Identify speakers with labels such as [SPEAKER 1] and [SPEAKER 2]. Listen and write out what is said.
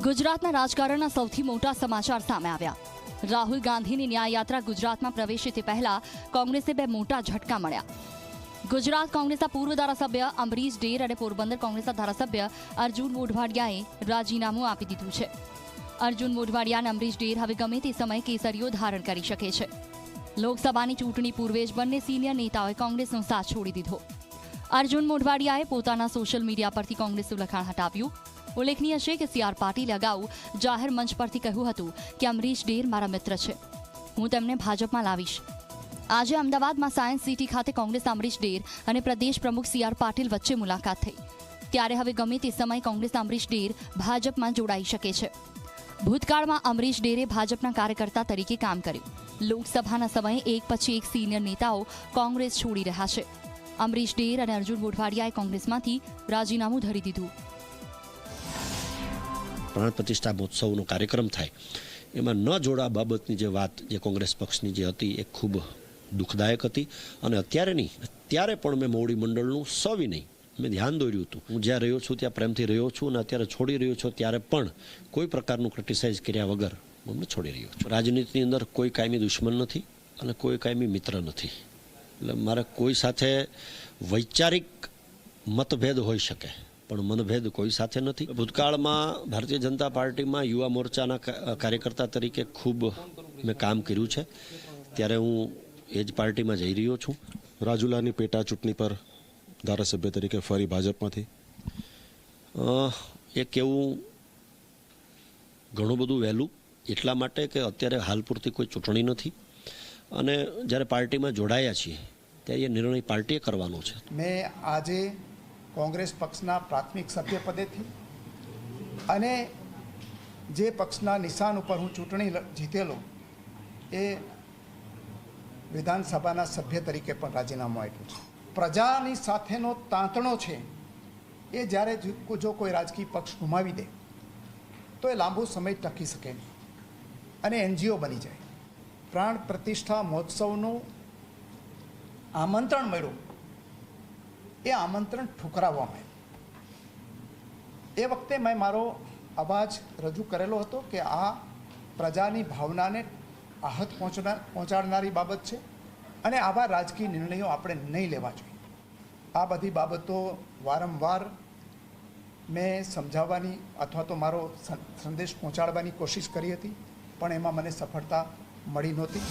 [SPEAKER 1] ગુજરાતના રાજકારણના સૌથી મોટા સમાચાર સામે આવ્યા। રાહુલ ગાંધીની ન્યાય યાત્રા ગુજરાતમાં પ્રવેશે તે પહેલા કોંગ્રેસે બે મોટા ઝટકા મળ્યા। ગુજરાત કોંગ્રેસના પૂર્વ ધારાસભ્ય અમરીશ ડેર અને પોરબંદર કોંગ્રેસના ધારાસભ્ય અર્જુન મોઢવાડિયાએ રાજીનામું આપી દીધું છે। અર્જુન મોઢવાડિયા અને અમરીશ ડેર હવે ગમે તે સમયે કેસરીઓ ધારણ કરી શકે છે। લોકસભાની ચૂંટણી પૂર્વે જ બંને સિનિયર નેતાઓએ કોંગ્રેસનો સાથ છોડી દીધો। અર્જુન મોઢવાડિયાએ પોતાના સોશિયલ મીડિયા પરથી કોંગ્રેસનું લખાણ હટાવ્યું। ઉલ્લેખનીય છે કે સી આર પાટીલે અગાઉ જાહેર મંચ પરથી કહ્યું હતું કે અમરીશ ડેર મારા મિત્ર છે, હું તેમને ભાજપમાં લાવીશ। આજે અમદાવાદમાં સાયન્સ સિટી ખાતે કોંગ્રેસના અમરીશ ડેર અને પ્રદેશ પ્રમુખ સી આર પાટીલ વચ્ચે મુલાકાત થઈ, ત્યારે હવે ગમે તે સમયે કોંગ્રેસના અમરીશ ડેર ભાજપમાં જોડાઈ શકે છે। ભૂતકાળમાં અમરીશ ડેરે ભાજપના કાર્યકર્તા તરીકે કામ કર્યું। લોકસભાના સમયે એક પછી એક સિનિયર નેતાઓ કોંગ્રેસ છોડી રહ્યા છે। અમરીશ ડેર અને અર્જુન મોઢવાડિયાએ કોંગ્રેસમાંથી રાજીનામું ધરી દીધું।
[SPEAKER 2] પ્રાણ પ્રતિષ્ઠા મહોત્સવનો કાર્યક્રમ થાય એમાં ન જોડા બાબતની જે વાત જે કોંગ્રેસ પક્ષની જે હતી એ ખૂબ દુઃખદાયક હતી અને અત્યારે નહીં, ત્યારે પણ મેં મોવડી મંડળનું સવિનય મેં ધ્યાન દોર્યું હતું। હું જ્યાં રહ્યો છું ત્યાં પ્રેમથી રહ્યો છું અને અત્યારે છોડી રહ્યો છું ત્યારે પણ કોઈ પ્રકારનું ક્રિટિસાઇઝ કર્યા વગર હું છોડી રહ્યો છું। રાજનીતિની અંદર કોઈ કાયમી દુશ્મન નથી અને કોઈ કાયમી મિત્ર નથી, એટલે મારે કોઈ સાથે વૈચારિક મતભેદ હોઈ શકે પણ મનભેદ કોઈ સાથે નથી। ભૂતકાળમાં ભારતીય જનતા પાર્ટીમાં યુવા મોરચાના કાર્યકર્તા તરીકે ખૂબ મેં કામ કર્યું છે, ત્યારે હું એ જ પાર્ટીમાં જઈ રહ્યો છું।
[SPEAKER 3] રાજુલાની પેટા ચૂંટણી પર ધારાસભ્ય તરીકે ફરી ભાજપમાંથી
[SPEAKER 2] એ કેવું ઘણું બધું વહેલું, એટલા માટે કે અત્યારે હાલ પૂરતી કોઈ ચૂંટણી નથી અને જ્યારે પાર્ટીમાં જોડાયા છીએ ત્યારે એ નિર્ણય પાર્ટીએ કરવાનો છે।
[SPEAKER 4] મેં આજે કોંગ્રેસ પક્ષના પ્રાથમિક સભ્ય પદેથી અને જે પક્ષના નિશાન ઉપર હું ચૂંટણી જીતેલો એ વિધાનસભાના સભ્ય તરીકે પણ રાજીનામું આપ્યું છે। પ્રજાની સાથેનો તાંતણો છે એ જ્યારે જો કોઈ રાજકીય પક્ષ ગુમાવી દે તો એ લાંબો સમય ટકી શકે નહીં અને એનજીઓ બની જાય। પ્રાણ પ્રતિષ્ઠા મહોત્સવનું આમંત્રણ મળ્યું, એ આમંત્રણ ઠુકરાવવામાં આવ્યું। એ વખતે મેં મારો અવાજ રજૂ કરેલો હતો કે આ પ્રજાની ભાવનાને આહત પહોંચાડનારી બાબત છે અને આવા રાજકીય નિર્ણયો આપણે નહીં લેવા જોઈએ। આ બધી બાબતો વારંવાર મેં સમજાવવાની અથવા તો મારો સંદેશ પહોંચાડવાની કોશિશ કરી હતી, પણ એમાં મને સફળતા મળી નહોતી।